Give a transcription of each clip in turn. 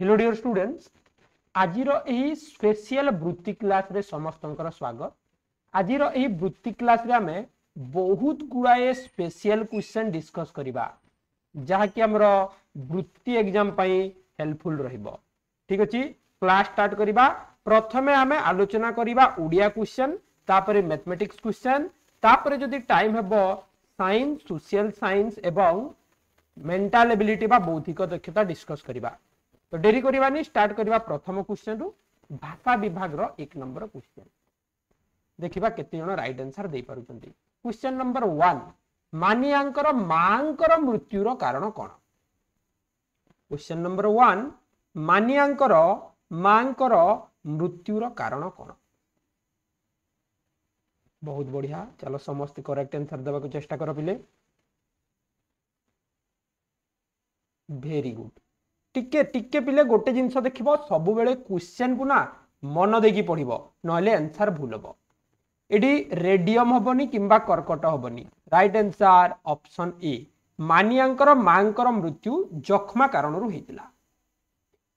Hello dear students, आजिर एही special वृत्ति class रे समस्तंकर स्वागत। आजिर एही वृत्ति क्लास रे हमें बहुत गुड़ाए स्पेशल क्वेश्चन डिस्कस करिबा जहा कि हमर वृत्ति एग्जाम पई हेल्पफुल रहिबो। ठीक अछि, क्लास स्टार्ट करिबा। प्रथमे हमें आलोचना करिबा ओडिया क्वेश्चन, तापरे मैथमेटिक्स क्वेश्चन, तापरे जदि टाइम हेबो साइंस, सोशल साइंस एवं मेंटल एबिलिटी बा बौद्धिक दक्षता डिस्कस करिबा। तो डेरी करवानी स्टार्ट करवा प्रथम क्वेश्चन रु भाषा विभाग रो 1 नंबर क्वेश्चन देखिबा केते जण राइट आंसर दे पारुचंती। क्वेश्चन नंबर 1, मानियांकर मांकर मृत्यु रो कारण कोन? क्वेश्चन नंबर 1, मानियांकर मांकर मृत्यु रो कारण कोन? बहुत बढ़िया, चलो समस्त करेक्ट आंसर देबा को चेष्टा करो पिले। Very good. टिके टिके पिले गोटे जिनस देखिबो, सबु बेले क्वेश्चन को ना मन देकी पढ़िबो, नहले आंसर भूल हबो। एडी रेडियम हबनी किंबा कर्कट हबनी। राइट आंसर ऑप्शन ए, मानियांकर मांकर मृत्यु जखमा कारणरू हेतिला।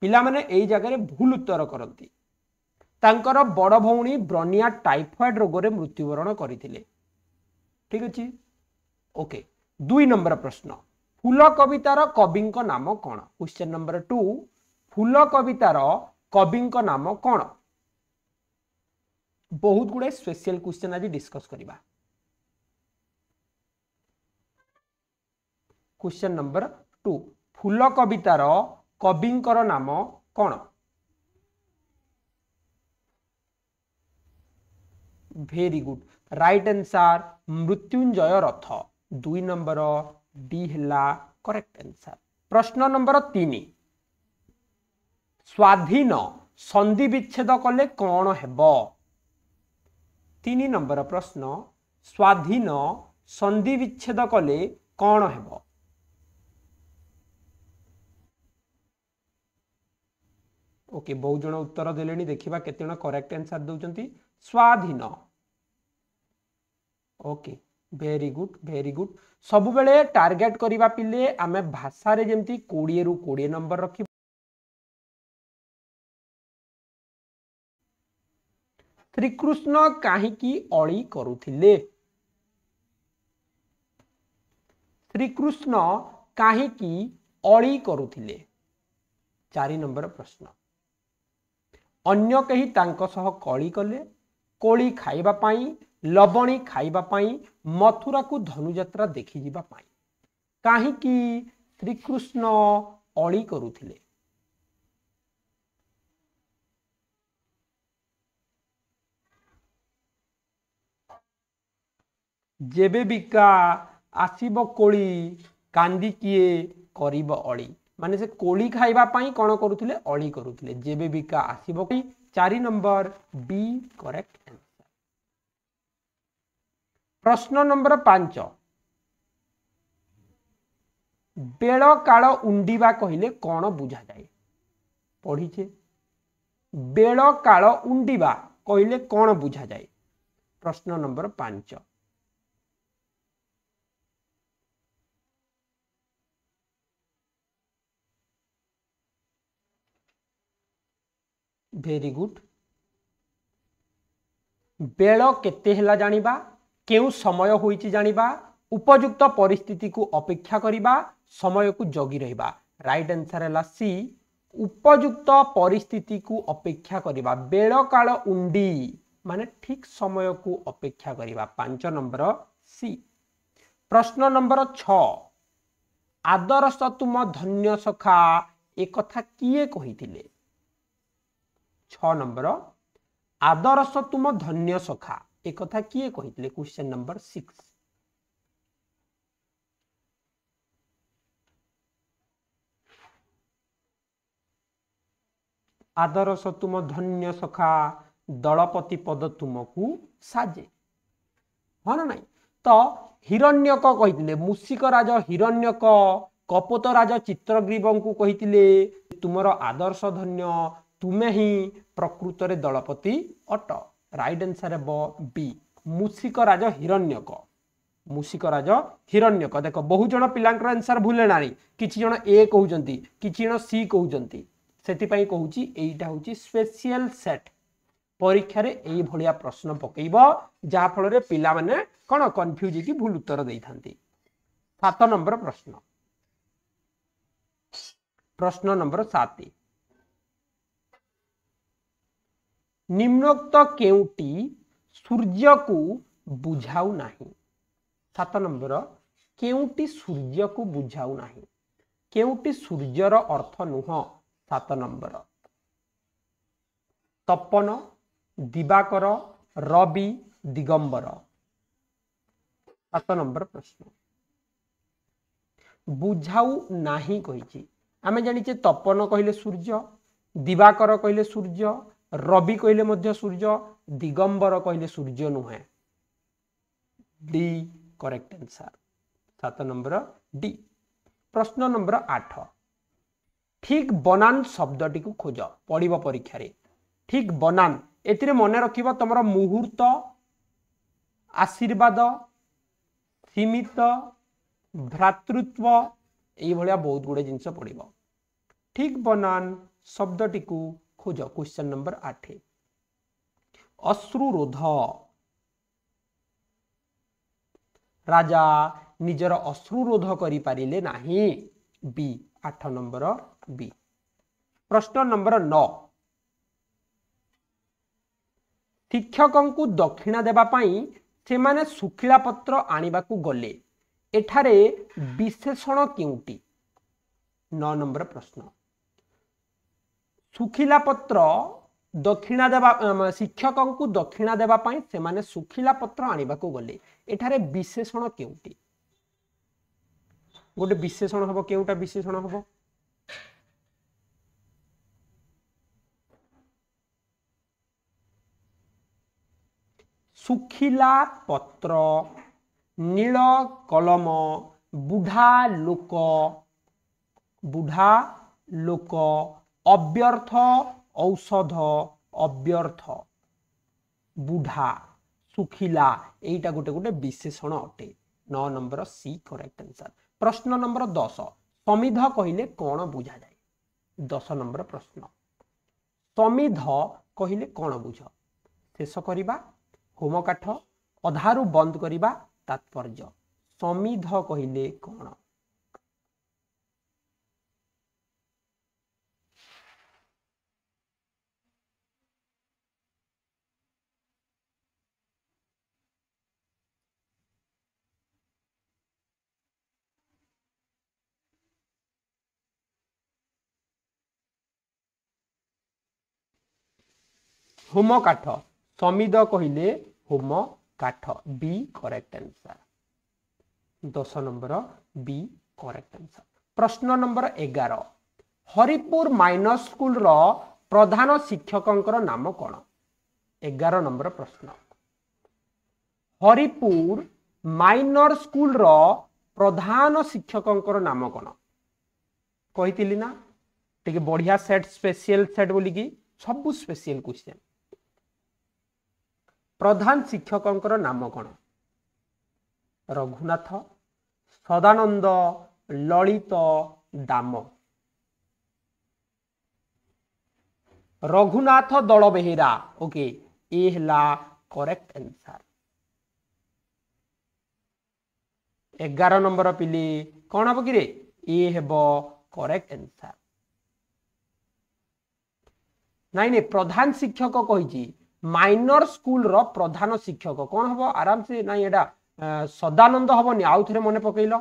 पिला माने एई जगह रे भूल उत्तर करंती। तांकर बड़ भौणी ब्रोनिया टाइफॉइड रोग रे मृत्युवरण करिथिले। ठीक अछि, ओके। 2 नंबर प्रश्न, फूल कवितार कविंक नाम कौन? क्वेश्चन नंबर 2, फूल कवितार कविंक नाम कौन? बहुत गुड़े स्पेशल क्वेश्चन आज डिस्कस करिबा। क्वेश्चन नंबर 2, फूल कवितार कविंकर नाम कौन? Very good, right answer Mrityunjay रथ। 2 नंबर डी हला करेक्ट आंसर। प्रश्न नंबर 3, स्वाधीन संधि विच्छेद कले कौन हेबो? 3 नंबर प्रश्न, स्वाधीन संधि विच्छेद कले कौन हेबो? ओके, बहुत जण उत्तर देलेनी, देखिबा केते जण करेक्ट आंसर दउचंती। स्वाधीन, okay, very good very good. सब बेले टार्गेट करिबा पिले आमे भाषा रे जेमती 20 रु 20 नंबर रखि। श्री कृष्ण काहीकि अळी करूथिले? श्री कृष्ण काहीकि अळी करूथिले? 4 नंबर प्रश्न, अन्य कही तांको सह कळी कले, कोली खाइबा पाई, लबणी खाइबा पाई, मथुरा को धनुयात्रा देखि जिबा पाई। काहीकि श्री कृष्ण अळी करूथिले? जेबे बिका आसीबो कोली, कांदी किए करिबो अळी। माने से कोली खाइबा पाई कोन करूथिले? अळी करूथिले। जेबे बिका आसीबो कोली। 4 नंबर बी करेक्ट आंसर। प्रश्न नंबर 5, बेल काल उंडीबा कहिले कौन बुझा जाए? पढ़ीचे, बेल काल उंडीबा कहिले कौन बुझा जाए? प्रश्न नंबर 5। Very good. बेल केते हेला जानिबा, केउ समय होईची जानिबा, उपयुक्त परिस्थिति को अपेक्षा करिबा, समय को जगी रहिबा। राइट आंसर है सी, उपयुक्त परिस्थिति को अपेक्षा करिबा। बेल काल उंडी माने ठीक समय को अपेक्षा करिबा। 5 नंबर सी। प्रश्न नंबर 6, आदर्श तुम धन्य सखा एक कथा किए कहिथिले? 6 नंबर, आदर्श तुम धन्य सखा एक कथा किए कहिथिले? Question number 6। आदर्श तुम धन्य सखा दलपति पद तुमको साजे। हाँ ना नहीं? तो हिरण्यक कहिथिले, मूषिक राज हिरण्यक कपोत राज चित्रग्रीव को कहिथिले तुमर आदर्श धन्य, तुमे ही प्रकृत रे दलपति अट। राइट आंसर है बी, मूषिक राज हिरण्यक। मूषिक राज हिरण्यक। देखो बहुत जन पिलांकर आंसर भूले नानी, किछि जन ए कहउजंती, किछि जन सी कहउजंती। सेतिपाई कहूची एइटा होची स्पेशल सेट परीक्षा रे एई भलिया प्रश्न पकेइब जा फल रे पिला माने कोन कंफ्यूज की भूल उत्तर देई थांती 7 नंबर प्रश्न प्रश्न नंबर 7 निम्नोक्त केउटी सूर्य को बुझाऊ नाही 7 नंबर केउटी सूर्य को बुझाऊ नाही केउटी सूर्यर अर्थ नुह 7 नंबर तपन दिवाकर रवि दिगंबर 7 नंबर प्रश्न बुझाऊ नाही कहिछि आमे जानिचे तपन कहिले सूर्य दिवाकर कहिले सूर्य रवि कहिले मध्य सूर्य दिगंबर कहिले सूर्य नुहे D correct answer 7 number D प्रश्न नंबर 8 ठीक बनान शब्दटी को खोज पढ़िबो परीक्षा रे ठीक बनान एतिरे मने रखिबो तमरो मुहूर्त आशीर्वाद सीमित भ्रातृत्व एई भलिया बहुत गुडे जिंस पढ़िबो ठीक बनान शब्दटी को खोज क्वेश्चन नंबर 8 अश्रुरोध राजा निजर अश्रुरोध करि पारिले नाही बी 8 नंबर बी प्रश्न नंबर 9 शिक्षकों को दक्षिणा देबा पाई से माने सुखिला पत्र आनिबा को गले एठारे विशेषण केउटी 9 नंबर प्रश्न सुखिला पत्र दक्षिणा देबा शिक्षकों को दक्षिणा देबा पाई से माने सुखिला पत्र आनिबा को गले एठारे विशेषण केउटी गोटे विशेषण हबो केउटा विशेषण हबो सुखिला पत्र नील कलम बुढ़ा लोक अव्यर्थ औषध अव्यर्थ बुढ़ा सुखिला एटा गोटे गोटे विशेषण अटे 9 नंबर सी करेक्ट आंसर प्रश्न नंबर 10 समिध कहिले कौन बुझा जाए 10 नंबर प्रश्न समिध कहिले कौन बुझ शेष करिबा होम काठ अधारु बंद करिबा तात्पर्य समिध कहिले कौन होम काठ समिध कहिले होम काठ B correct answer 10 number B correct answer प्रश्न नंबर 11 हरिपुर माइनर स्कूल रो प्रधान शिक्षकंकर नाम कौन 11 नंबर प्रश्न हरिपुर माइनर स्कूल रो प्रधान शिक्षकंकर नाम कौन कहितिली ना टिके बढ़िया सेट स्पेशल सेट बोली की सब स्पेशल क्वेश्चन प्रधान शिक्षकंकर नाम कौन रघुनाथ सदानंद ललित दाम रघुनाथ दल बेहेरा ओके ए हला करेक्ट आंसर 11 नंबर पिली कौन हम कि ए हेबो करेक्ट आंसर नहीं प्रधान शिक्षक कही माइनर स्कूल रो प्रधान शिक्षक कौन हम आराम से नहीं एडा सदानंद हबनी आउ थे मन पकईल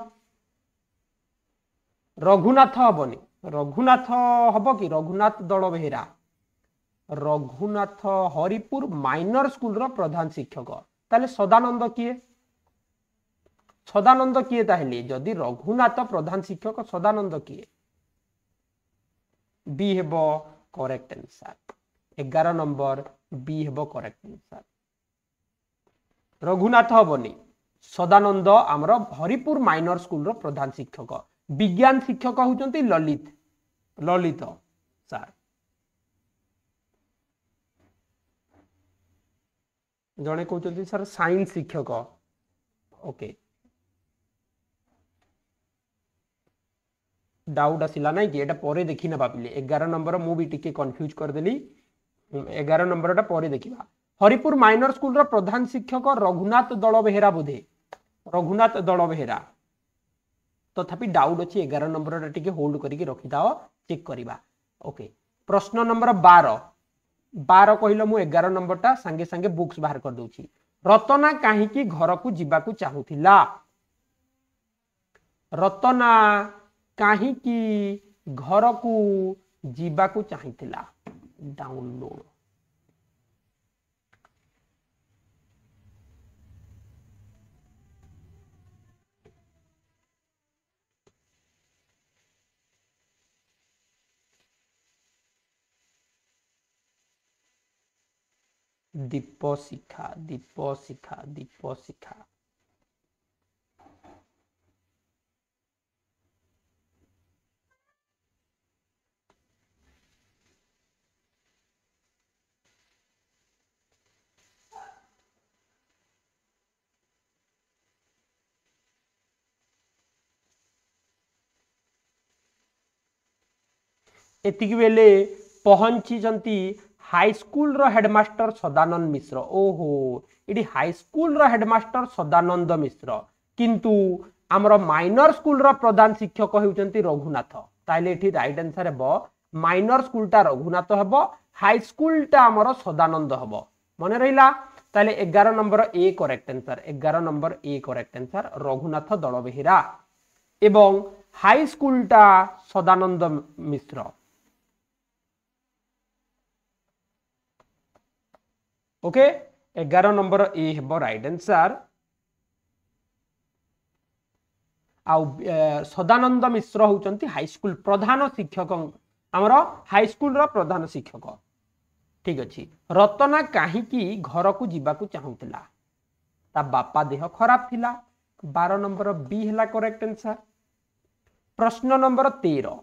रघुनाथ हबनी रघुनाथ हम कि रघुनाथ दल बेहेरा रघुनाथ हरिपुर माइनर स्कूल रो प्रधान शिक्षक ताले सदानंद किए ताहले जदि रघुनाथ प्रधान शिक्षक सदानंद किए बी हेबो करेक्ट आंसर 11 नंबर बी हेबो करेक्ट आंसर रघुनाथ हबनी सदानंद आमर हरिपुर माइनर स्कूल रो प्रधान शिक्षक विज्ञान शिक्षक होचंती ललित सर जने कहते सर साइंस शिक्षक ओके डाउट आसिला ना कि एटा परे देखि ना पाबिले 11 नंबर मु भी टिके कंफ्यूज कर देली 11 नंबर टा परे देखिबा हरिपुर माइनर स्कूल रो प्रधान शिक्षक रघुनाथ दल बेहेरा बोधे रघुनाथ दल बेहेरा तथापि डाउट अच्छी 11 नंबर टा टिके होल्ड करके रखी दाओ चेक करबा ओके प्रश्न नंबर 12 कहलो मु 11 नंबर टा संगे संगे बुक्स बाहर कर दूची रतना काहे की घर को जीवा को चाहूथिला रतना काहे की घर को जीवा को चाहिथिला डाउनलोड दीपशिखा दीपशिखा दीपशिखा एतिक बेले पहुंची जंती हाई स्कूल रो हेडमास्टर सदानंद मिश्र ओहो इडी हाई स्कूल रो हेडमास्टर सदानंद मिश्र किंतु हमरो माइनर स्कूल रो प्रधान शिक्षक हेउचंती रघुनाथ ताइले एठी राइट आंसर हेबो माइनर स्कूल टा रघुनाथ हेबो हाई स्कूल टा हमरो सदानंद हेबो मने रहिला ताइले 11 number A correct answer 11 number A correct answer Raghunath Dalbehera एवं हाई स्कूल टा Sadanand Mishra okay 11 number A हेबो राइट आंसर आउ सदानंद मिश्र होचंती हाई स्कूल प्रधान शिक्षक हमरो हाई स्कूल रो प्रधान शिक्षक ठीक अछि रतना काहे की घर को जीवा को चाहूतिला ता बापा देह खराब थिला 12 नंबर बी हला करेक्ट आंसर प्रश्न नंबर 13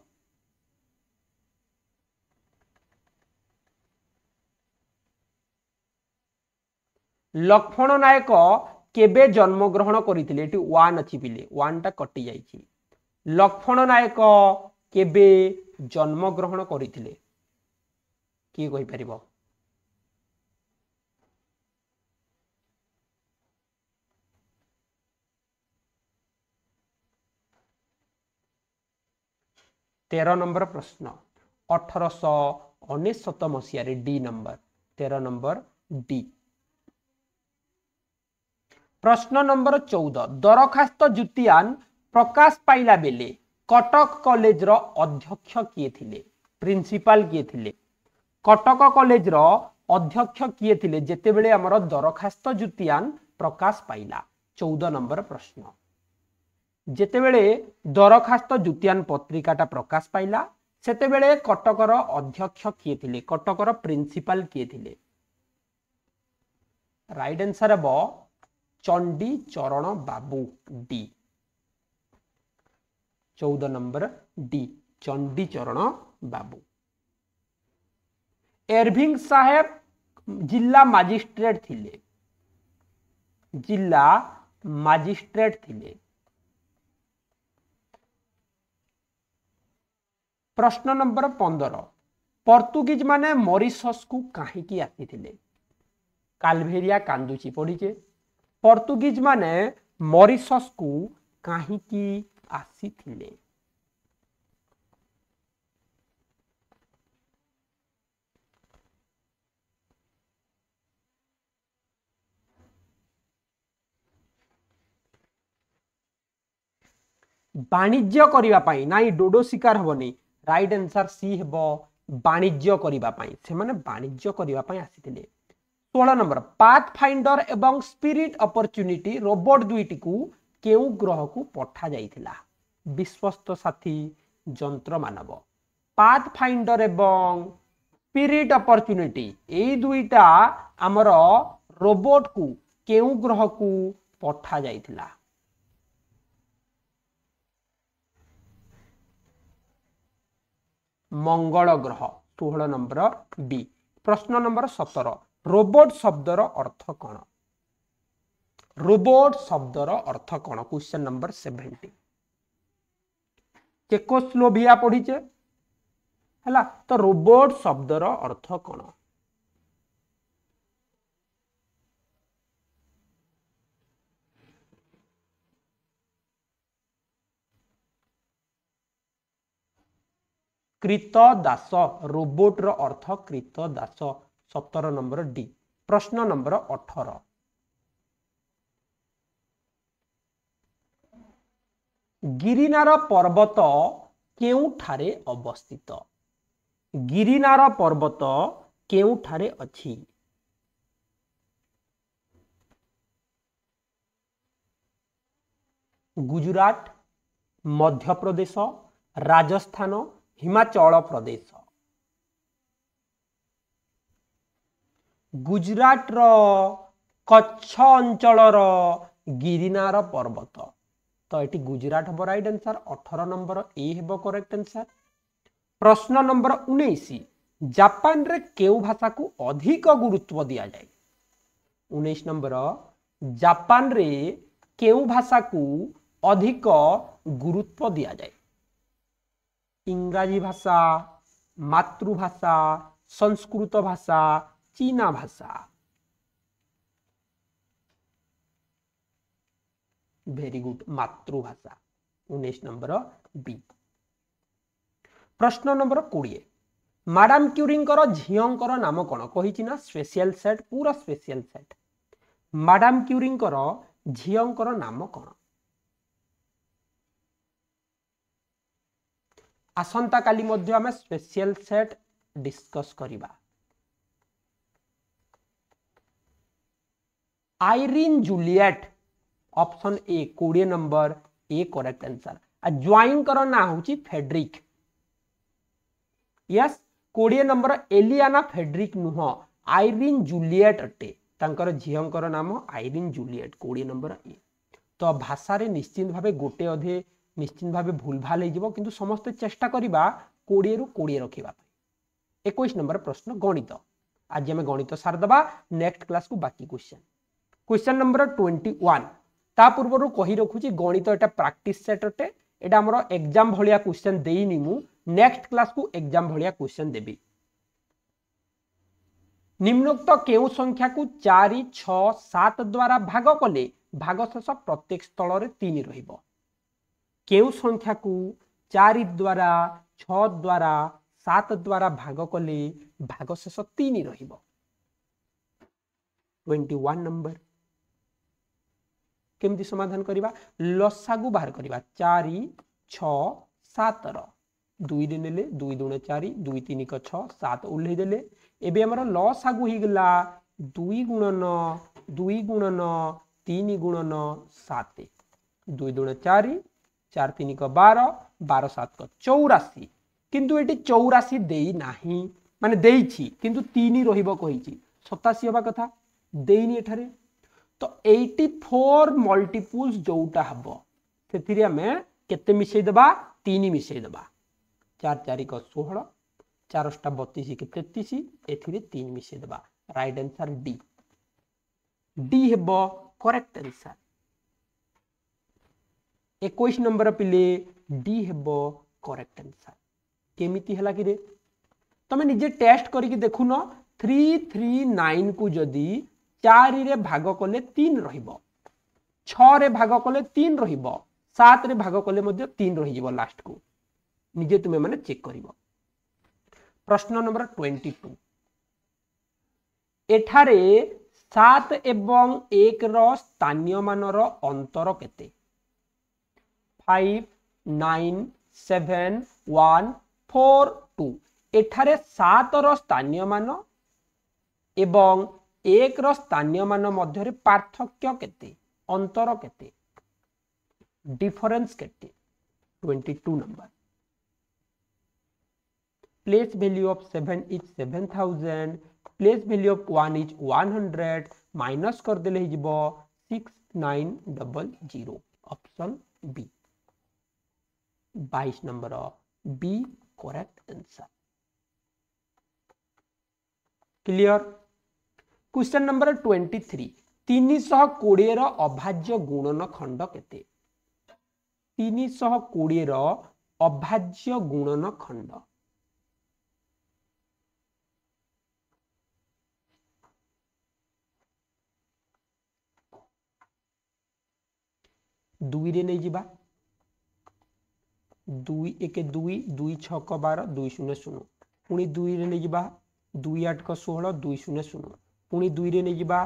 लक्ष्मण नायक केबे जन्म ग्रहण करथिले एटी 1 अछि पिले 1 टा कटि जाईछि लक्ष्मण नायक केबे जन्म ग्रहण करथिले की कहि परिबो तेरह नंबर प्रश्न 1899 मसीह डी नंबर 13 नंबर डी प्रश्न नंबर 14 दरखास्त जुतियान प्रकाश पाइला बेले कटक कॉलेज रो अध्यक्ष किए थिले प्रिंसिपल किए थिले कटक कॉलेज रो अध्यक्ष किए थिले जेते बेले हमर दरखास्त जुतियान प्रकाश पाइला 14 नंबर प्रश्न जेते बेले दरखास्त जुतियान पत्रिकाटा प्रकाश पाइला सेते बेले कटक रो अध्यक्ष किए थिले कटक रो प्रिंसिपल किए थिले राइट आंसर है चंडी चरण बाबू डी 14 नंबर डी चंडी चरण बाबू एरभिंग साहेब जिला मजिस्ट्रेट थिले जिला मजिस्ट्रेट थिले प्रश्न नंबर 15 पोर्तुगीज माने मॉरिशस को काहे की आसी थिले काल्वेरिया कांदुची पड़ीचे पोर्तुगीज माने मॉरिशस को काहे की आसी थिले वाणिज्य करिवा पाई नाई डोडो शिकार हबनी राइट आंसर सी हेबो वाणिज्य करिवा पाई से माने वाणिज्य करिवा पाई आसी थिले 16 नंबर पाथ फाइंडर एवं स्पिरिट अपॉर्चुनिटी रोबोट दुईटी को केउ ग्रह को पठा जाइथिला विश्वस्त साथी जंत्र मानव पाथ फाइंडर एवं स्पिरिट अपॉर्चुनिटी एई दुईटा हमर रोबोट को केउ ग्रह को पठा जाइथिला मंगल ग्रह 16 नंबर बी प्रश्न नंबर 17 रोबोट शब्दर अर्थ कौन रोबोट शब्दर अर्थ कौन क्वेश्चन नंबर 70 चेकोस्लोविया पढ़ीचे हैला। तो रोबोट शब्दर अर्थ कौन? कृतदास। रोबोट रो अर्थ कृतदास। 17 नंबर डी। प्रश्न नंबर 18 गिरिनार पर्वत केउठारे अवस्थित? गिरिनार पर्वत केउठारे अछि? गुजरात, मध्य प्रदेश, राजस्थान, हिमाचल प्रदेश। गुजरात रो कच्छ अंचल गिरिनार पर्वत। तो ये गुजरात हम राइट आंसर। 18 नंबर ए हेबो करेक्ट आंसर। प्रश्न नंबर 19 जापान रे केउ भाषा को अधिक गुरुत्व दिया जाए? 19 नंबर जापान रे केउ भाषा को अधिक गुरुत्व दिया जाए? इंग्रजी भाषा, मातृभाषा, संस्कृत भाषा, चीना भाषा? वेरी गुड, मातृभाषा। 19 नंबर बी। प्रश्न नंबर 20 मैडम क्यूरींकर झीओंकर नाम कौन? कही ना स्पेशल सेट, पूरा स्पेशल सेट। मैडम क्यूरींकर झीओंकर नाम कौन? आसंता काली मध्य आमे स्पेशल सेट डिस्कस करिबा। Irene Joliot option A 20 number A correct answer. आ ज्वाइन कर ना होची फेड्रिक। यस 20 नंबर एलियाना फेड्रिक नुह, आइरिन जूलियट अटे। तांकर झीओंकर नाम आइरिन जूलियट। 20 नंबर ए। तो भाषा रे निश्चित भावे गोटे अधे निश्चित भावे भूल भाल हो, किंतु समस्त चेष्टा करिबा 20 रु 20 रखिबा। 21 नंबर प्रश्न गणित। आज हमें गणित सार दबा, नेक्स्ट क्लास को बाकी क्वेश्चन। क्वेश्चन नंबर 21 ता पूर्व कही रखुची गणित एटा प्रैक्टिस सेट अटे। एटा हमरो एग्जाम भलिया क्वेश्चन देइनी मु, नेक्स्ट क्लास को एग्जाम भलिया क्वेश्चन देबी। निम्नोक्त केउ संख्या को 4, 6, 7 द्वारा भाग कले भागशेष प्रत्येक स्थल रे 3 रहिबो? केउ संख्या को 4 द्वारा, 6 द्वारा, 7 द्वारा भाग कले भागशेष 3 रहिबो? 21 नंबर केमती समाधान करिबा? लसागु बाहर करिबा। 4, 6, 7 रो 2 रे नेले 2 दूने 4, 2 3 को 6, 7 उल्लै देले। एबे हमर लसागु ही गला 2 गुणन 2 गुणन 3 गुणन 7। 2 दूने 4, 4 3 को 12, 12 7 को 84। किंतु एटी 84 देई नाही, माने देइछि किंतु 3 रहिबो कहिछि। 87 होबा कथा, देइनी एठारे। तो 84 मल्टीपल्स जोटा हबो सेथिरे हमें केते मिसै दबा? 3 मिसै दबा। 4 4 को 16, 4 8 32 के 33, एथिरे 3 मिसै दबा। Right answer D. डी हेबो करेक्ट आंसर। 21 नंबर पिले डी हेबो करेक्ट आंसर। केमिति हला कि रे तमे निजे टेस्ट करिकि देखुनो। 339 को जदी 4 रे भाग कले 3 रहिबो, 6 रे भाग कले 3 रहिबो, 7 रे भाग कले मध्ये 3 रहि जिवो लास्ट को। निजे तुमे माने चेक करिवो। प्रश्न नंबर 22 एठारे 7 एवं 1 रो स्थानीय मानर अंतर केते? 5 9 7 1 4 2। एठारे 7 रो स्थानीय मान एवं 1 रो स्थानीय मान मध्य रे पार्थक्य केते? अंतर केते? डिफरेंस केते? 22 number. Place value of 7 is 7000, place value of 1 is 100, minus कर देले हिजबो 6900। Option B 22 number B correct answer. Clear. Question number 23 320 रो अभाज्य गुणन खंड केते? 320 रो अभाज्य गुणन खंड दुई रे नहीं जिबा 2 1 2 2 6 12 2 0 0 पुणी 2 रे नहीं जिबा 2 8 16 2 0 0 पुणी 2 रे नहीं जिबा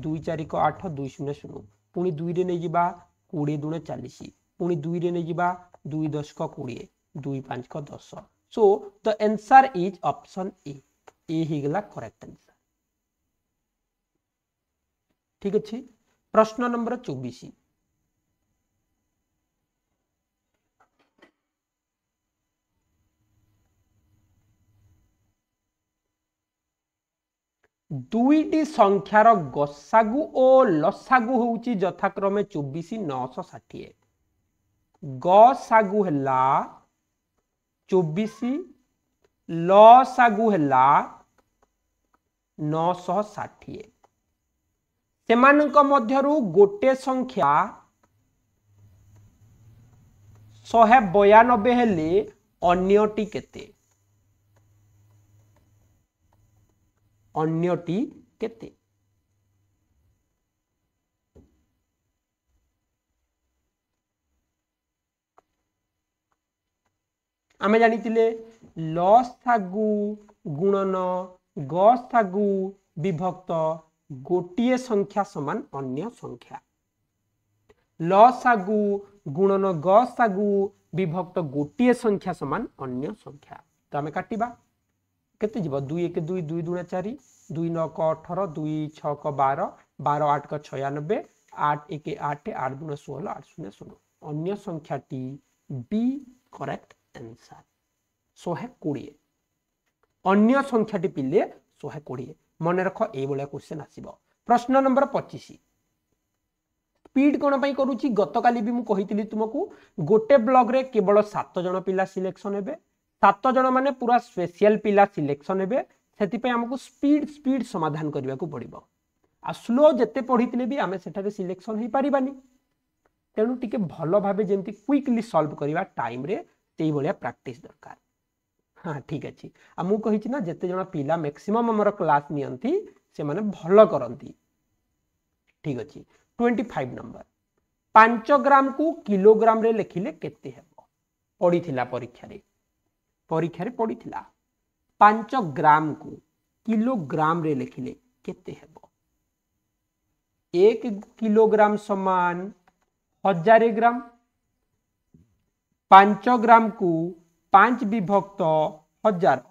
2 4 8 2 0 0 पुणी 2 रे नहीं जिबा 20 दुणे 40 पुणी 2 रे नहीं जिबा 2 10 20 2 5 10 so the answer is option A ही गला करेक्ट आंसर ठीक अछि प्रश्न नंबर 24 दुईटी संख्यार गसागु और लसागु होउची यथाक्रमे 24 960 गसागु हला 24 लसागु हला 960 सेमानक मध्यरु गोटे संख्या 192 हेले अन्यटी केते अन्यटी केते आमे जानितिले लसागु गुणन गसागु विभक्त गोटिए संख्या समान अन्य संख्या लसागु गुणन गसागु विभक्त गोटिए संख्या समान अन्य संख्या तो आमे काटिबा केते जीव 2 1 2 2 2 4 2 9 18 2 6 12 12 8 96 8 1 8 8 2 16 8 0 0 अन्य संख्या टी बी करेक्ट आंसर 120 अन्य संख्या टी पिले 120 मन रख ए बळिया क्वेश्चन आसीबो प्रश्न नंबर 25 स्पीड कोन पई करूची गतकाली भी मु कहितली तुमको गोटे ब्लॉग रे केवल 7 जण पिला सिलेक्शन हेबे 7 जण माने पूरा स्पेशल पिला सिलेक्शन हेबे सेति पे हमको स्पीड स्पीड समाधान करबा को पड़िबो आ स्लो जते पढितले भी हमें सेठारे सिलेक्शन हे परिबानी तेनु टिके भलो भाबे जेंति क्विकली सॉल्व करबा टाइम रे तेई बलिया प्रैक्टिस दरकार हां ठीक अछि आ मु कहिछि ना जते जण पिला मैक्सिमम हमर क्लास नियंती से माने भलो करंती ठीक अछि 25 नंबर 5 ग्राम को किलोग्राम रे लेखिले केते हेबो पढिथिला परीक्षा रे पढिथिला 5 ग्राम को किलोग्राम रे लेखिले केते हेबो 1 किलोग्राम समान 1000 ग्राम 5 ग्राम को 5 विभक्त 1000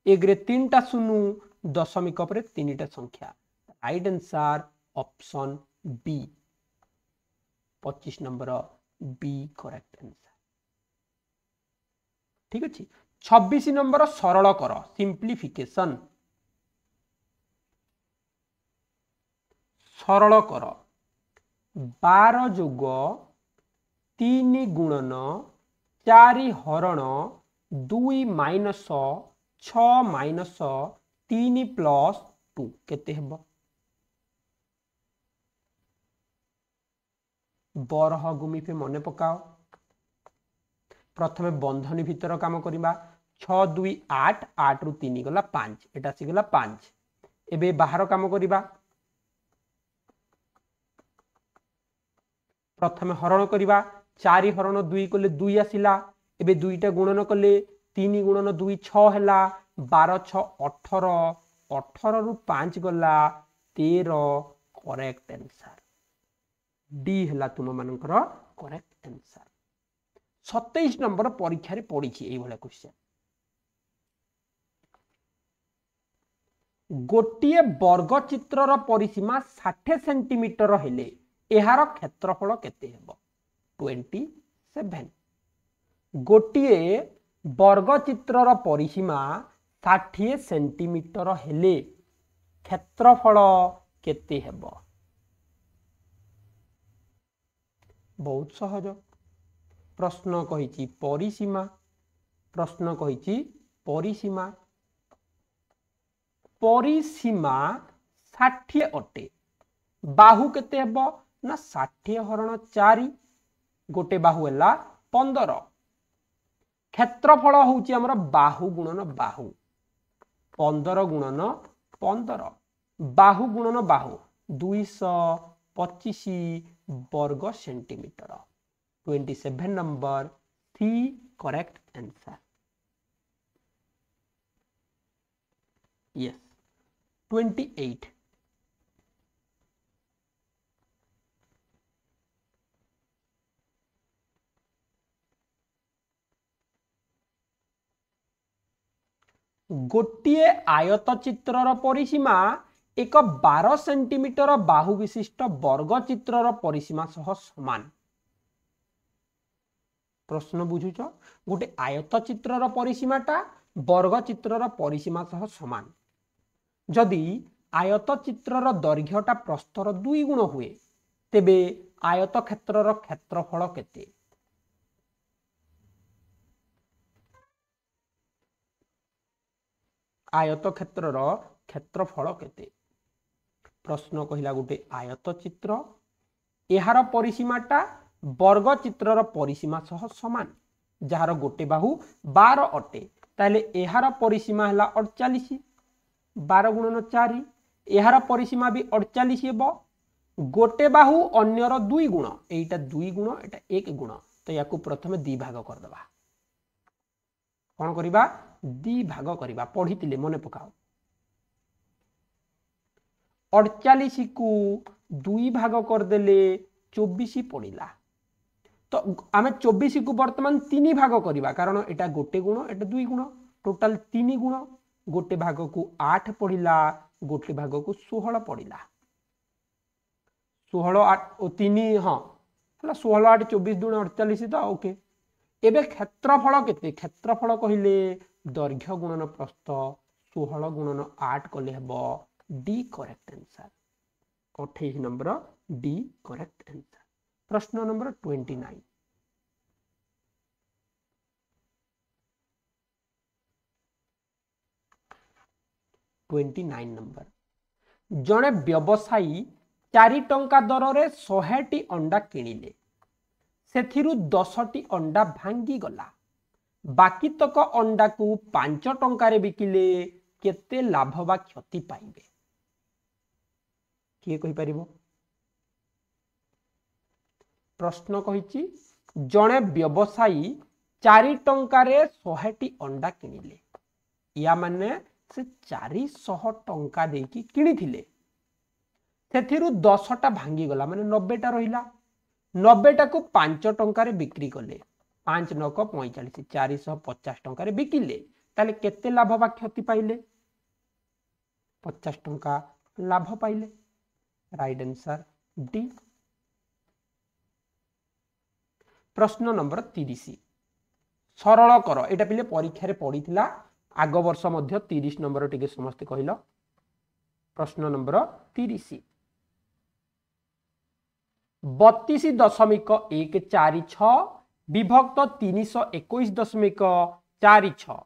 एक रे 3 टा शून्य दशमिक पर 3 टा संख्या right answer option B 25 number B correct answer ठीक अछि 26 नंबर सरल कर सिंप्लिफिकेशन सरल कर 12 जोग 3 गुणन 4 हरण 2 माइनस 6 माइनस 3 प्लस 2 केते हेबो बरह गुमी पे मने पकाओ प्रथमे बंधनी भीतर काम करिबा 6 2 8 8 रु 3 गला 5 एटा सी गला 5 एबे बाहर काम करिबा प्रथमे हरण करिबा 4 हरण 2 कले 2 आसिला एबे 2 टा गुणन कले 3 गुणन 2 6 हैला 12 6 18 18 रु 5 गला 13 करेक्ट आंसर डी हैला तुम मानकर करेक्ट आंसर 27 नंबर परीक्षा रे पड़ी छी एई भला क्वेश्चन गोटिए वर्ग चित्रर परिसीमा 60 सेंटीमीटर हेले एहार क्षेत्रफल केते हेबो 27 गोटिए वर्ग चित्रर परिसीमा 60 सेंटीमीटर हेले क्षेत्रफल केते हेबो बहुत सहज प्रश्न कहिछि परिसीमा प्रश्न कहिछि परिसीमा परिसीमा 60 अटे बाहु केते हेबो ना 60 हरण 4 गोटे बाहु हैला 15 क्षेत्रफल होउची हमर बाहु गुणन बाहु 15 गुणन 15 बाहु गुणन बाहु 225 वर्ग centimetre 27 number C correct answer yes 28 गोटे आयत चित्रर परिसीमा एक 12 सेंटीमीटर बाहु विशिष्ट वर्ग चित्रर परिसीमा सह समान प्रश्न बुझुच गोटे आयत चित्रर परिसीमाटा वर्ग चित्रर परिसीमा सह समान जदि आयत चित्रर दैर्घ्यटा प्रस्थर 2 गुण हुए तेबे आयत क्षेत्रर क्षेत्रफल केते आयत क्षेत्रर क्षेत्रफल केते प्रश्न कहिला गोटे आयत चित्र एहार परिसीमाटा वर्ग चित्रर परिसीमा सह समान जहार गोटे बाहु 12 अटे ताले एहार परिसीमा हला 48 12 गुणन 4 एहार परिसीमा भी 48 हेबो गोटे बाहु अन्यर 2 गुण एटा 2 गुण एटा 1 गुण तो याकू प्रथमे 2 भाग कर दबा कोन करिबा 2 भाग करिबा पढितिले मने पकाओ 48 को 2 भाग कर देले 24 पड़िला तो आमे 24 को वर्तमान 3 भाग करिबा कारण एटा गोटे गुण एटा 2 गुण टोटल 3 गुण गोटे भाग को 8 पड़िला गोटे भाग को 16 पड़िला 16 8 और 3 हां हला 16 8 24 दुण 48 तो ओके एबे क्षेत्रफल केते क्षेत्रफल कहिले दैर्घ्य गुणन प्रस्थ 16 गुणन 8 कले हेबो D correct answer 28 number D correct answer प्रश्न नंबर 29 नंबर जणे व्यवसायी 4 टंका दर रे 100 टी अंडा किनिले सेथिरु 10 टी अंडा भांगी गला बाकी तक अंडा को 5 टंका रे बिकिले केते लाभ बा क्षति पाइबे किए कहि परिबो प्रश्न कहिछि जणे व्यवसायी 4 टंका रे 100 टी अंडा किनिले या माने से 400 टंका देकी किनिथिले सेथिरु 10 टा भांगी गला माने 90 टा रहिला 90 टा को 5 टंका रे बिक्री कले 5 9 45 450 टंका रे बिकिले ताले केते लाभ बा क्षति पाइले 50 टंका लाभ पाइले राइट आंसर डी प्रश्न नंबर 30 सरल कर एटा पिले परीक्षा रे पड़ीथिला आग वर्ष मध्य 30 नंबर टिके समस्त कहिलो प्रश्न नंबर 30 32.146 विभक्त 321.46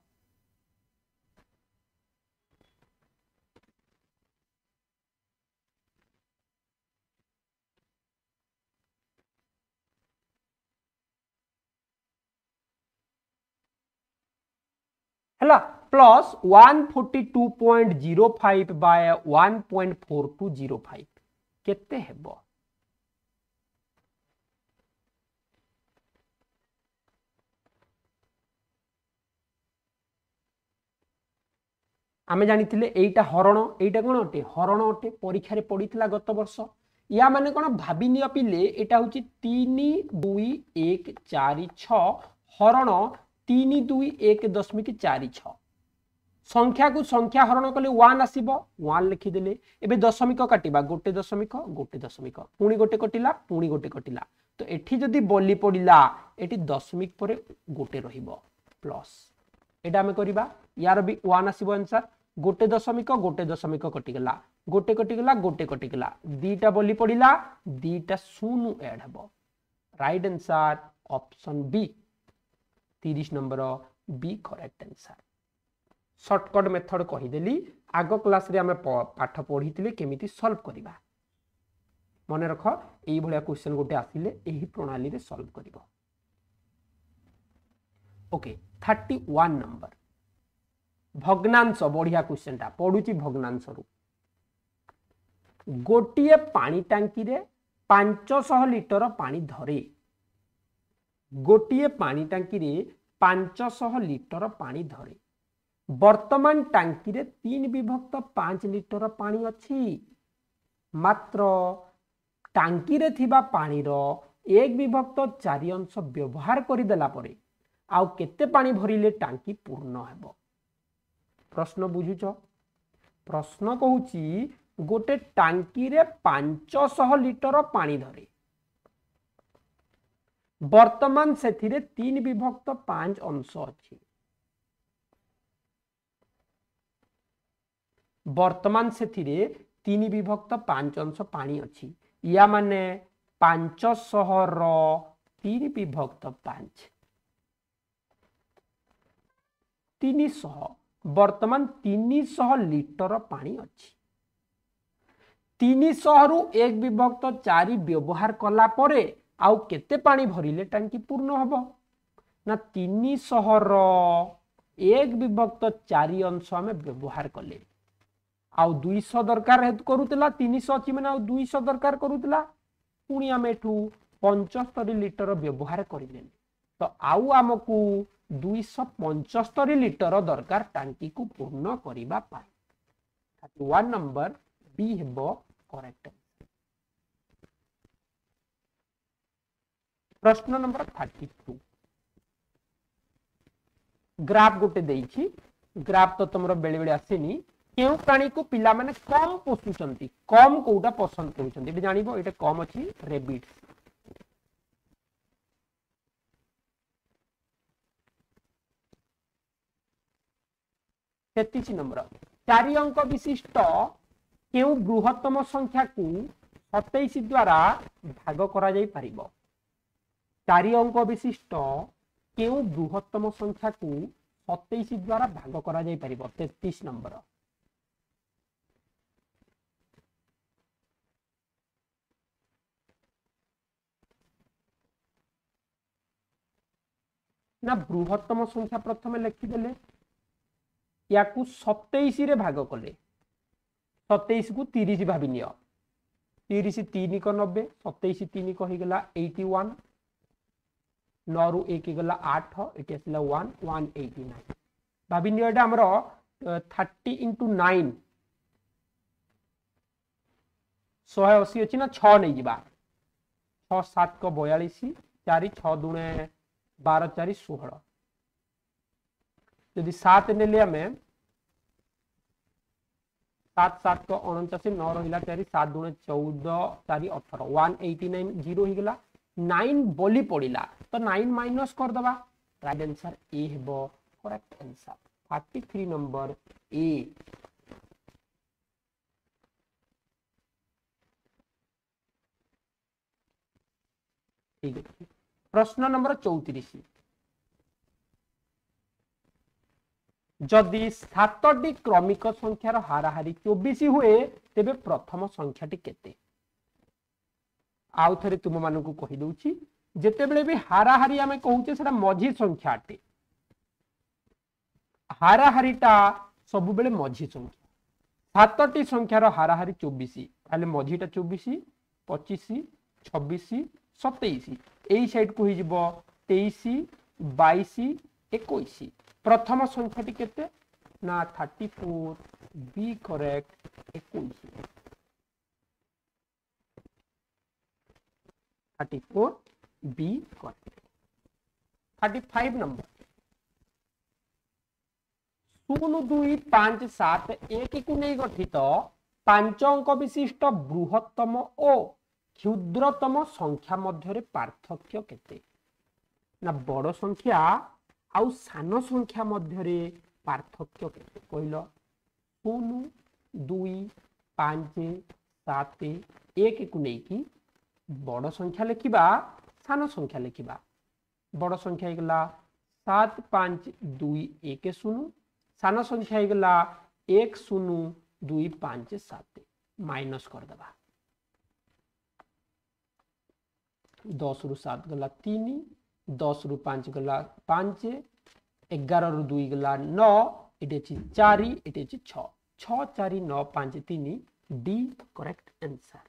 हला प्लस 142.05 बाय 1.4205 केते हेबो आमे जानिथिले एइटा हरण एइटा कोन अटे हरण अटे परीक्षा रे पड़ीथिला गत वर्ष या माने कोन भाबी नियो पिले एटा होची 32146 हरण 321.46 संख्या को संख्या हरण कले 1 आसीबो 1 लिखि देले एबे दशमिक काटिबा गोटे दशमिक पुणी गोटे कटिला तो एठी जदी बोली पड़िला एठी दशमिक परे गोटे रहिबो प्लस एटा हमें करिबा यार भी 1 आसीबो आंसर गोटे दशमिक कटिगला गोटे कटिगला दीटा बोली पड़िला दीटा शून्य ऐड हबो right answer option B 30 number B correct answer shortcut method कहिदेली आग क्लास रे हमें पाठ पढ़ीतिले केमिति सॉल्व करिबा मने रख एई भलिया क्वेश्चन गोटे आसिले एही प्रणाली रे सॉल्व करिवो ओके 31 नंबर भग्नांश बढ़िया क्वेश्चन टा पढ़ुची भग्नांश रु गोटे पानी टांकी रे 500 लिटर पानी धरे गोटे पानी टांकी रे 500 लिटर पानी धरे वर्तमान टांकी रे 3/5 लिटर पानी अच्छी मात्र टांकी रे थिबा पानी रो 1/4 अंश व्यवहार करिदेला परे आउ केते पानी भरिले टांकी पूर्ण हेबो प्रश्न बुझुछ प्रश्न कहूची गोटे टांकी रे 500 लिटर पानी धरे वर्तमान सेथिरे 3/5 अंश अछि वर्तमान सेथिरे 3/5 अंश पानी अछि या माने 500 रो 3/5 300 वर्तमान 300 लिटर पानी अच्छी 300 रु 1/4 व्यवहार कला परे आउ केते पानी भरिले टांकी पूर्ण हबो ना 300 रो 1/4 अंश हमें व्यवहार कले आउ 200 दरकार करूतला 300 अछि माने आउ 200 दरकार करूतला पुणी आम एठू 75 लिटर व्यवहार करिले तो आउ आमको 275 लिटर दरकार टांकी को पूर्ण करिबा पाई 31 नंबर बी हेबो करेक्ट प्रश्न नंबर 32 ग्राफ गोटे देइछि ग्राफ तो तुमरो बेले बेले आसेनी केउ प्राणी को पिला माने कम पोषुचंती कम कोउटा पसंद करूचंती एटा जानिबो एटा कम अछि रेबिट 33 नंबर 4 अंक विशिष्ट केउ बृहत्तम संख्या को 27 द्वारा भाग करा जाई परिबो 4 अंक विशिष्ट केउ बृहत्तम संख्या को 27 द्वारा भाग करा जाई परिबो 33 नंबर ना बृहत्तम संख्या प्रथम लिखिदेले या 27 रे भाग कले 27 को 30 भाभी नियो 30 3 को 90 27 3 को हिगला 81 9 रु 1 गला 8 एटी आसला 1 189 भाभी नियो एटा हमरो 30 into 9 180 अछि ना 6 नै जिबा 6 7 को 42 4 6 दुने 12 4 16 यदि 7 ने लिया में 7 7 को 49 9 रहिला 4 7 दुने 14 4 18 189 0 ही गला 9 बोली पड़िला तो 9 माइनस कर दबा राइट आंसर ए हेबो करेक्ट आंसर 33 नंबर ए ठीक है प्रश्न नंबर 34 जदि 7टी क्रमिक संख्यार हाराहारी 24 हुए तेबे प्रथम संख्याटी केते आउ थरे तुम मानकु कहि दउची जेते बेले भी हाराहारी आमे कहूचे सेटा मझी संख्याटे हाराहारीटा सब बेले मझी संख्या 7टी संख्यार हाराहारी 24 ताले मझीटा 24 25 26 27 एई साइड को हिजबो 23 22 21 प्रथम संख्याटी केते ना 34 B correct 21 34 B correct 35 number 0 2 5 7 1 को नहीं गठित 5 अंक विशिष्ट बृहत्तम और क्षुद्रतम संख्या मध्य पार्थक्य केते ना बड़ संख्या आउ सान संख्या मध्य पार्थक्य केते कहलो 0 2 5 7 1 को नहीं कि बड़ संख्या लिखिबा सान संख्या लिखिबा बड़ संख्या हेगला 7 5 2 1 0 सान संख्या हेगला 1 0 2 5 7 माइनस कर देबा 10 रु 7 गला 3 10 रु 5 गला 5 11 रु 2 गला 9 एटी अछि 4 एटी अछि 6 6 4 9 5 3 डी करेक्ट आंसर।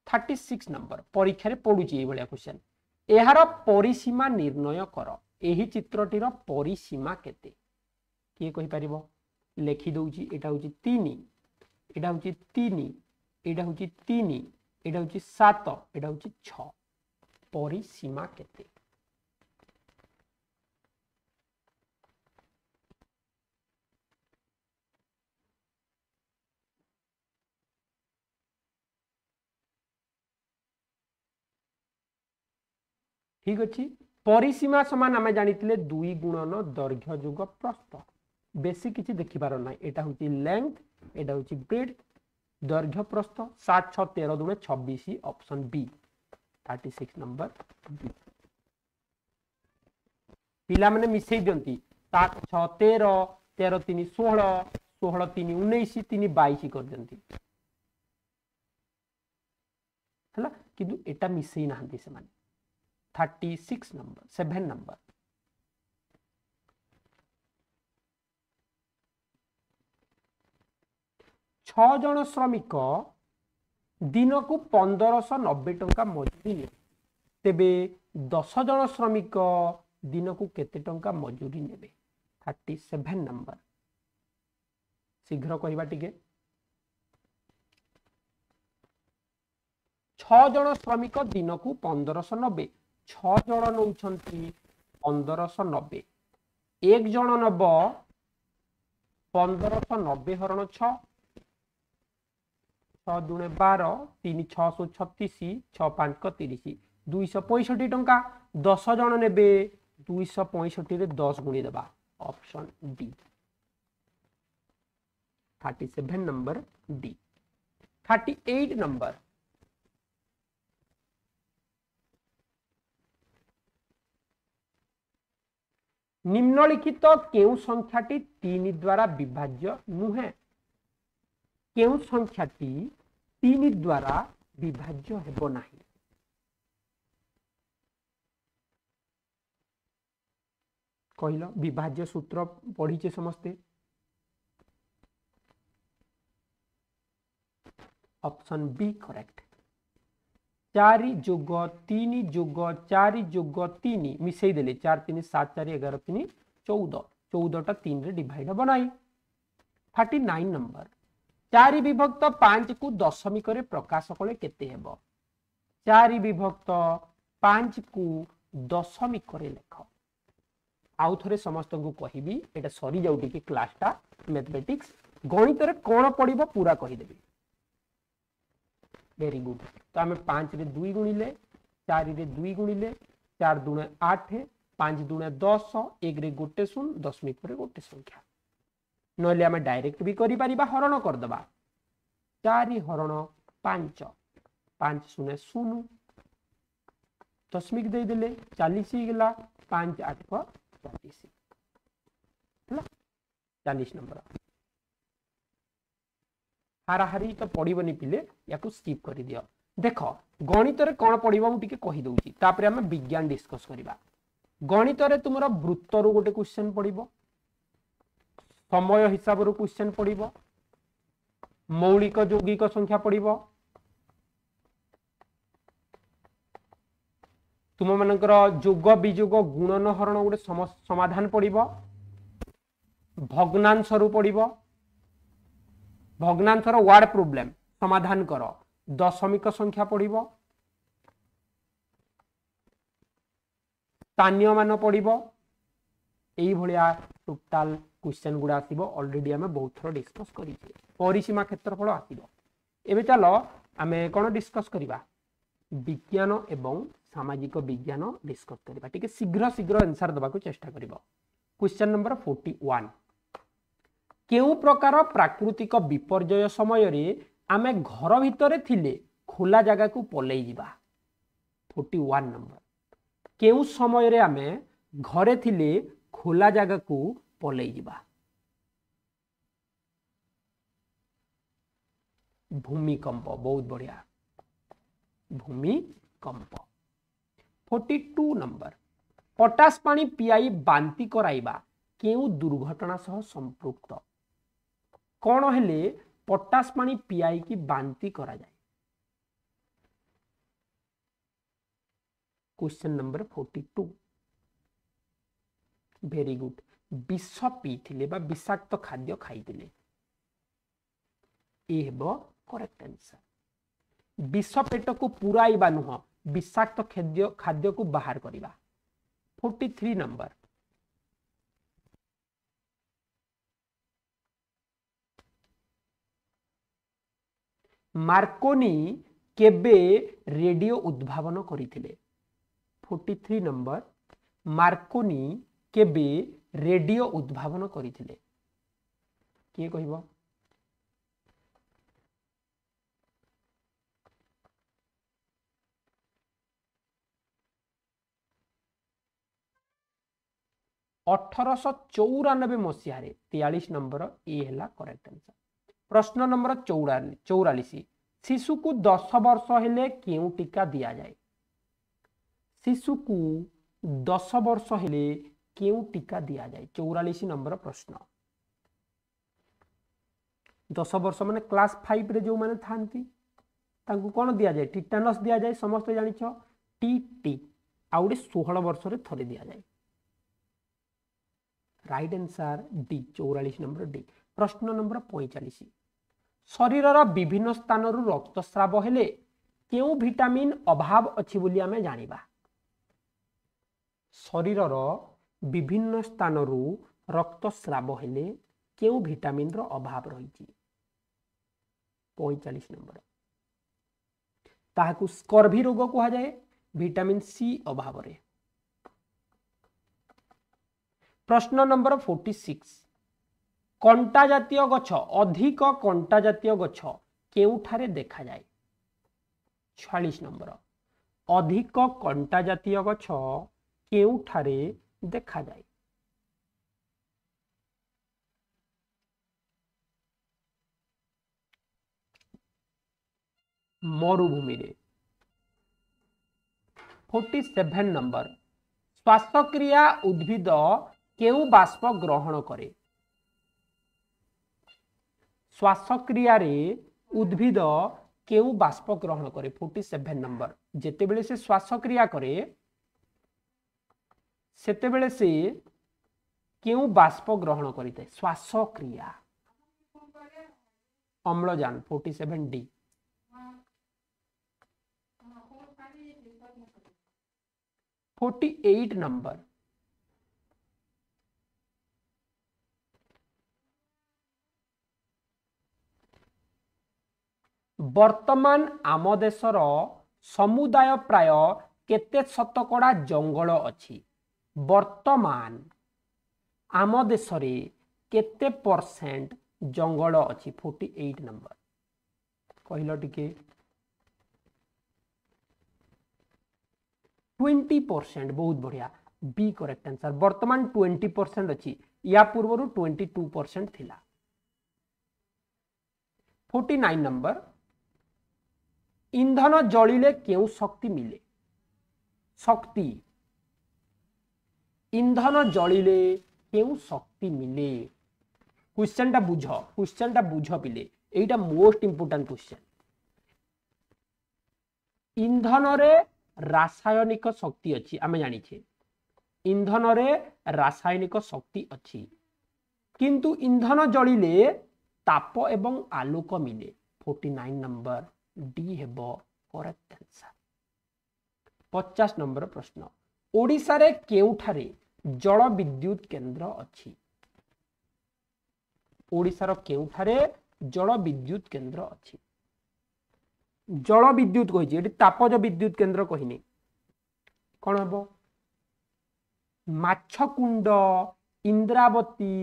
36 नंबर परीक्षा रे पडुची ए भलिया क्वेश्चन एहार परिसीमा निर्णय कर एही चित्रटीर परिसीमा केते किए कहि परिबो लेखि दउची एटा होची 3 एटा होची 3 एटा होची 3 एटा होची 7 एटा होची 6 परिसीमा केते ठीक अछि परिसीमा समान आमे जानितिले 2 गुणन दैर्घ्य जुग प्रस्थ बेसी किछि देखिबार नै एटा होची लेंथ एटा होची ब्रेड्थ दैर्घ्य प्रस्थ 7 6 13 दुणे 26 ऑप्शन बी 36 नंबर बी पिला माने मिसै दियंती 7 6 13 13 3 16 16 3 19 3 22 कर दियंती हला किंतु एटा मिसै नाहंती से माने 36 नंबर 7 नंबर 6 जन श्रमिक दिन को 1590 टंका मजूरी ने तेबे 10 जन श्रमिक दिन को केते टंका मजूरी नेबे 37 नंबर शीघ्र कहबा टिके 6 जन श्रमिक दिन को 1590 6 जन नौछंती 1590 एक जन नब 1590 हरण 6 6 दुणे 12 3 6 36 6 5 30 265 टंका 10 जन नेबे 265 रे 10 गुणी देबा option D 37 number D 38 number निम्नलिखित केउ संख्याटी 3 द्वारा विभाज्य नुहे केउ संख्याटी 3 द्वारा विभाज्य हेबो नाही कहिलो विभाज्य सूत्र पढ़ीचे समस्ते ऑप्शन बी करेक्ट 4 जोग 3 जोग 4 जोग 3 मिसई देले 4 3 7 4 11 3 14 14 टा 3 रे डिवाइड हबो नाही 39 नंबर 4 विभक्त 5 को दशमिक रे प्रकाश कले केते हेबो 4 विभक्त 5 को दशमिक रे लेख आउ थरे समस्त को कहिबी एटा सरी जाउटी कि क्लासटा मैथमेटिक्स गणित रे कोन पडिबो पूरा कहि देबी वेरी गुड तो आम 5 रे 2 गुणिले 4 रे 2 गुणिले 4 दुणे 8 5 दुणे 10 1 रे गोटे शून दशमिक पर गोटे संख्या नले आम डायरेक्ट भी करि परिबा हरण कर दबा 4 हरण 5 5 शून्य शून्य दशमिक दे देले 40 गला 5 8 पर 40 हला 40 नंबर हाराहारी तो पड़ोनी पिले या स्किप कर दियो देख गणित रे कौन पड़ो मुझे कहीदे तापर आम विज्ञान डिस्कस करवा गणित रे तुम वृत्त रु गोटे क्वेश्चन पड़ो समय हिसाब रू क्वेश्चन पड़ो मौलिक यौगिक संख्या पड़ो तुम मानकर जोग विजोग गुणन हरण गोटे समाधान पड़ो भग्नांश रु पड़ो भग्नांशर वार्ड प्रोब्लेम समाधान कर दशमिक संख्या पड़ो स्थानीय मान पड़ो यही भाया टोटाल क्वेश्चन गुड़ा आसो ऑलरेडी आम बहुत थर डिस्कस कर परिसीमा क्षेत्रफल आसो एबे चलो आम कौन डिस्कस करवा विज्ञान एवं सामाजिक विज्ञान डिस्कस करवा ठीक शीघ्र शीघ्र आंसर देवाक चेष्टा कर क्वेश्चन नंबर 41 केउ प्रकार प्राकृतिक विपर्यय समय रे आमे घर भितरे थिले खोला जगह को पलई जिबा 41 नंबर केउ समय रे आमे घरे थिले खोला जगह को पलई जिबा भूमिकंप बहुत बढ़िया भूमिकंप 42 नंबर पटास पानी पियाई बांती कराइबा केउ दुर्घटना सह संपृक्त कौन हेले पटास पानी पियाई की बांती करा जाए। क्वेश्चन नंबर 42 वेरी गुड विष पीथिले बा विषाक्त खाद्य खाइथिले ए हेबो करेक्ट आंसर। विष पेट को पुराइबा नुह विषाक्त खाद्य को बाहर करिबा। 43 नंबर मार्कोनी केबे रेडियो उद्भावन करिथिले। 43 नंबर मार्कोनी केबे रेडियो उद्भावन करिथिले किए कहिबो। अठरश 94 मसीह 43 नंबर ए है करेक्ट आंसर। प्रश्न नंबर 44 शिशु को 10 वर्ष हेले क्यों टीका दिया जाए। शिशु को 10 वर्ष हेले क्यों टीका दिया जाए 44 नंबर प्रश्न। 10 वर्ष माने क्लास 5 रे जो माने थांती तांको कोन दिया जाए टिटानस दिया जाए समस्त जानिछ टीटी आउडे 16 वर्ष रे थरे दिया जाए। Right answer D 44 number D. प्रश्न नंबर 45 शरीर विभिन्न स्थान रक्तस्राव हेले क्यों विटामिन अभाव अछि बोली आमे जानिबा। शरीर विभिन्न स्थान रक्तस्राव हेले क्यों विटामिन रो अभाव रही। 45 नंबर ताहाकु स्कर्वी रोग कहा जाए विटामिन सी अभाव रे। प्रश्न नंबर 46 कंटा जातीय गछ अधिक कंटा जातीय गछ केउठारे देखा जाए। 46 नंबर अधिक कंटा जातीय गछ केउठारे देखा जाए। मरुभूमि रे। 47 नंबर श्वासक्रिया उद्भिद केउ बाष्प ग्रहण करे। श्वासक्रिया रे उद्भिद केउ बाष्प ग्रहण करे। 47 नंबर जेते बेले से श्वासक्रिया करे सेते बेले से केउ बाष्प ग्रहण करिते श्वासक्रिया अम्लजान। 47 डी। 48 नंबर वर्तमान आम देशर समुदाय प्राय केते शतकड़ा जंगल अछि। वर्तमान आम देश रे केते परसेंट जंगल अछि। 48 नंबर कहलो टिके 20%। बहुत बढ़िया बी करेक्ट आंसर। वर्तमान 20% अछि या पूर्व 22% थिला। 49 नंबर ईंधन जलिले केउ शक्ति मिले। शक्ति ईंधन जलिले केउ शक्ति मिले। क्वेश्चन टा बुझ पिले एटा मोस्ट इंपोर्टेंट क्वेश्चन। ईंधन रे रासायनिक शक्ति अच्छी आमे जानी छे ईंधन रे रासायनिक शक्ति अच्छी किंतु ईंधन जलिले ताप एवं आलोक मिले। 49 नंबर डी हेबो करेक्ट आंसर। 50 नंबर प्रश्न ओडिशा रे केउठारे जल विद्युत केंद्र अच्छी। ओडिशा रो केउठारे जल विद्युत केंद्र अच्छी। जल विद्युत कही तापज विद्युत केंद्र कहनी कौन हम माछकुंड इंद्रावती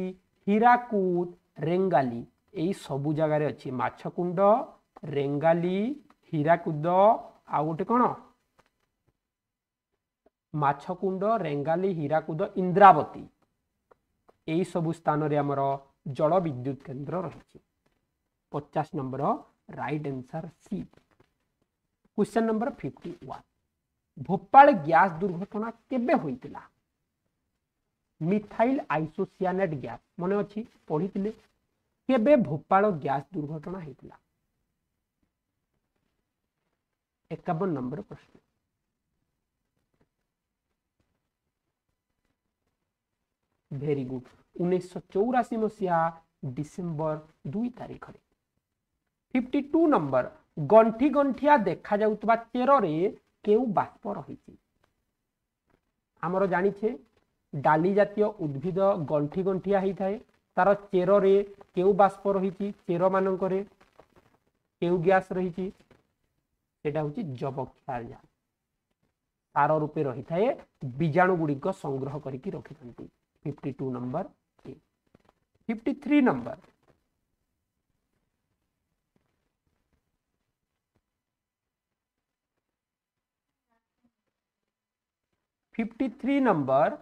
हीराकूद रेंगाली यही सबु जगार अच्छी। माछकुंड रेंगाली हीराकूद आ गोटे कौन माछकुंड रेंगाली हीराकूद इंद्रावती यही सबु स्थान रे हमर जल विद्युत केंद्र रही। 50 number right answer C. Question number 51 Bhopal gas दुर्घटना केबे होइतिला। मिथाइल आइसोसियानेट गैस मन अच्छी पढ़ी केबे भोपाल गैस दुर्घटना होता 51 नंबर प्रश्न वेरी गुड 1984 मसीहा डिसेम्बर 2 तारिख 52 नंबर गंठी गंठिया देखा जाउतबा चेर रे केउ बाष्प रही आमर जानिछे डाली जातीय उद्भिद गंठी गंठिया ही थाए तार चेर रे केउ बाष्प रही चेर मानकरे केउ गैस रही सेटा होची जबक्षार सार रूपे रही थाए बीजाणु गुड़िक संग्रह करके रखिथंती 52 नंबर 53 नंबर नंबर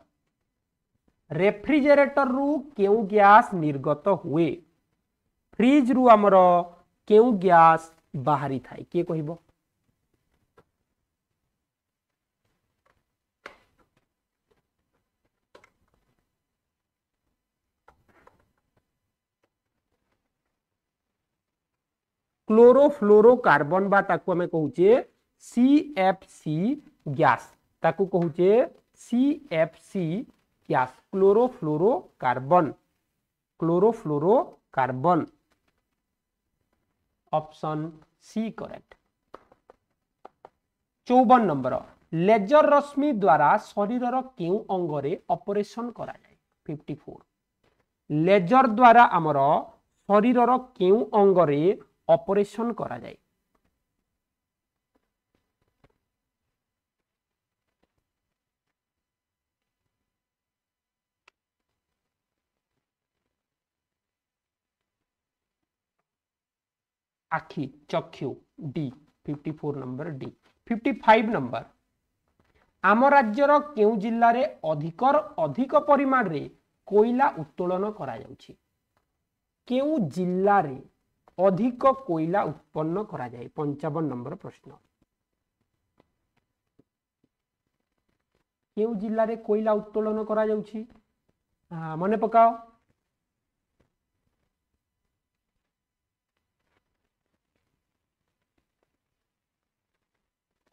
रेफ्रिजरेटर रु केउ गैस निर्गत हुए फ्रिज रु आमर केउ गैस बाहरी थाए किए कहबो क्लोरोफ्लोरोकार्बन बा ताकू हमें कहूचे CFC गैस ताकू कहूचे CFC gas chlorofluorocarbon option C correct 54 number laser रश्मि द्वारा शरीर केउ अंगरे ऑपरेशन करा जाए 54 लेजर द्वारा आमर शरीर केउ अंगरे ऑपरेशन करा जाए आखि चक्षु डी 54 नंबर डी 55 नंबर आम राज्यर केउ जिल्ला रे अधिक परिमाण रे कोयला उत्तोलन करा जाउछि केउ जिल्ला रे अधिक कोयला उत्पन्न करा जाए 55 नंबर प्रश्न केउ जिल्ला रे कोयला उत्तोलन करा जाउछि मने पकाओ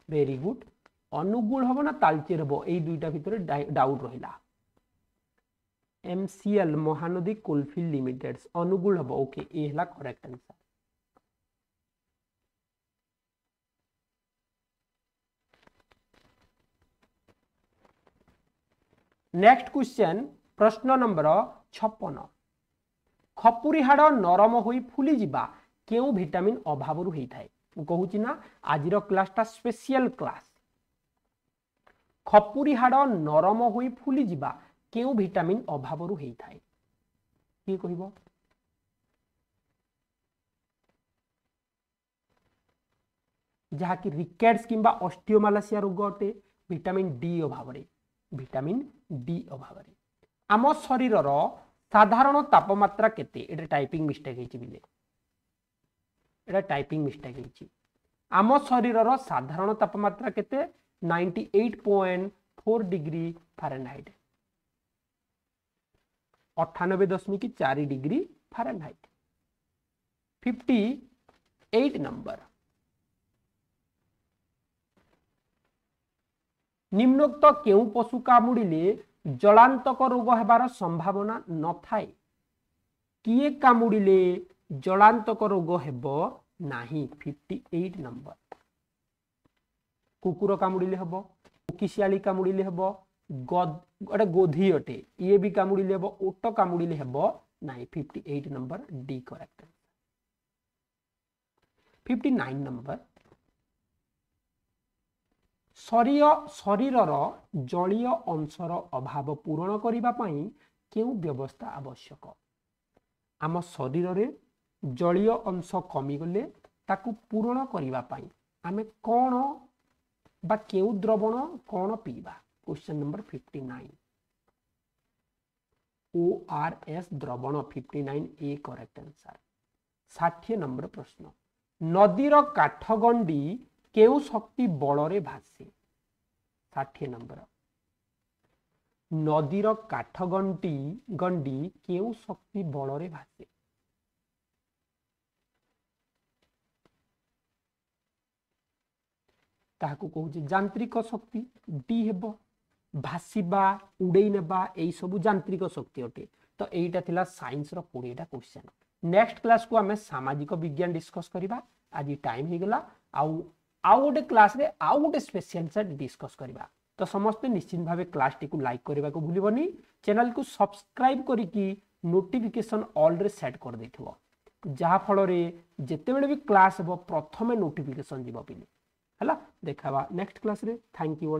वेरी गुड अनुगुल हम ना तालचेर हम यही दुईटा भितर डाउट रहा MCL Mahanadi coalfield limited Angul hmm okay ये है करेक्ट आंसर नेक्स्ट क्वेश्चन प्रश्न नंबर 56 खपुरी हाड़ नरम होई फुली जिबा केउ विटामिन अभाव रु हेई थाए कहूची ना आजिर क्लासटा स्पेशल क्लास खपुरी हाड़ नरम होई फुली जिबा केउ विटामिन अभाव रु हेई थाए कि कहबो जहा कि रिकेट्स किंबा ऑस्टियोमालासिया रोग अटे विटामिन डी अभाव रे विटामिन डी अभाव रे आम शरीर साधारण तापमात्रा केते एटा टाइपिंग मिस्टेक हेची बिले एटा टाइपिंग मिस्टेक हेची आम शरीर साधारण तापमात्रा केते 98.4 degree Fahrenheit 98.4 degree Fahrenheit 58 number निम्नोक्त केउ पशु कामुड़िले जलांतक रोग हेबार संभावना न थाए किए कामुड़िले जलांतक रोग हेबो नाही 58 नंबर कुकुर कामुड़िले हेबो किसियाली कामुड़िले हेबो गोटे गोधी अटे ये भी कामुड़िले हेबो ओट कामुड़िले हेबो नाही 58 नंबर डी करेक्ट 59 नंबर शरीरर जलीय अंशर अभाव पूरण करिबा पई केउ व्यवस्था आवश्यक आम शरीर रे जलीय अंश कमी गले ताकू पूरण करिबा पई आमे कोन बा केउ द्रवण कोन पीबा क्वेश्चन नंबर 59 ORS द्रवण 59 ए करेक्ट आंसर 60 नंबर प्रश्न नदीर काठगंडी केउ शक्ति बल रे भासे 60 नंबर नदीर काठ गंडी गंडी केउ शक्ति बल रे भासे ताकू कहूँ यांत्रिक शक्ति डी हेब भाषा उड़े नेबा यही सब यांत्रिक शक्ति अटे तो यहीटा थिला साइंस रो 20टा क्वेश्चन नेक्स्ट क्लास को आमे सामाजिक विज्ञान डिस्कस करिबा आज टाइम हे गेला आउ गोटे क्लास रे आउ गोटे स्पेशल सेट डिस्कस करिबा तो समस्ते निश्चित भावे क्लास टी को लाइक करबा को भूलिबनी चैनल को सब्सक्राइब करिकी नोटिफिकेशन ऑल रे सेट कर देथिबो जहा फल रे जेते बेले भी क्लास हेबो प्रथमे नोटिफिकेशन जीवो पिले हला देखाबा नेक्स्ट क्लास रे थैंक यू ऑल।